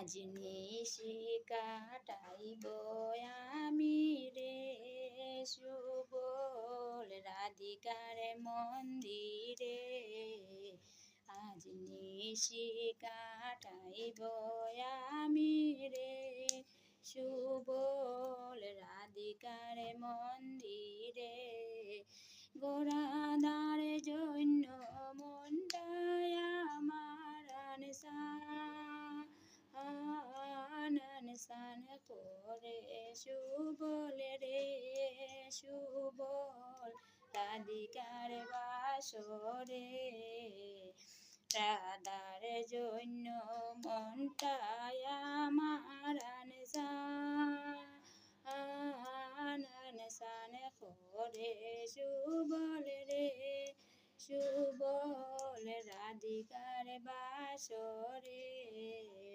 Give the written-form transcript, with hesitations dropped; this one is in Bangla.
আজ নিশি কাটাইব আমি রে সুবল রাধিকার মন্দিরে। আজ নিশি কাটাইব আমি রে সুবল রাধিকার মন্দিরে। গোরাধার জন্য মনটায় আমার আনসান করে সুবল রে সুবল রাধিকার বাসরে। রাধার জন্য মনটায় আমার আনসান করে সুবল রে সুবল রাধিকার বাসরে।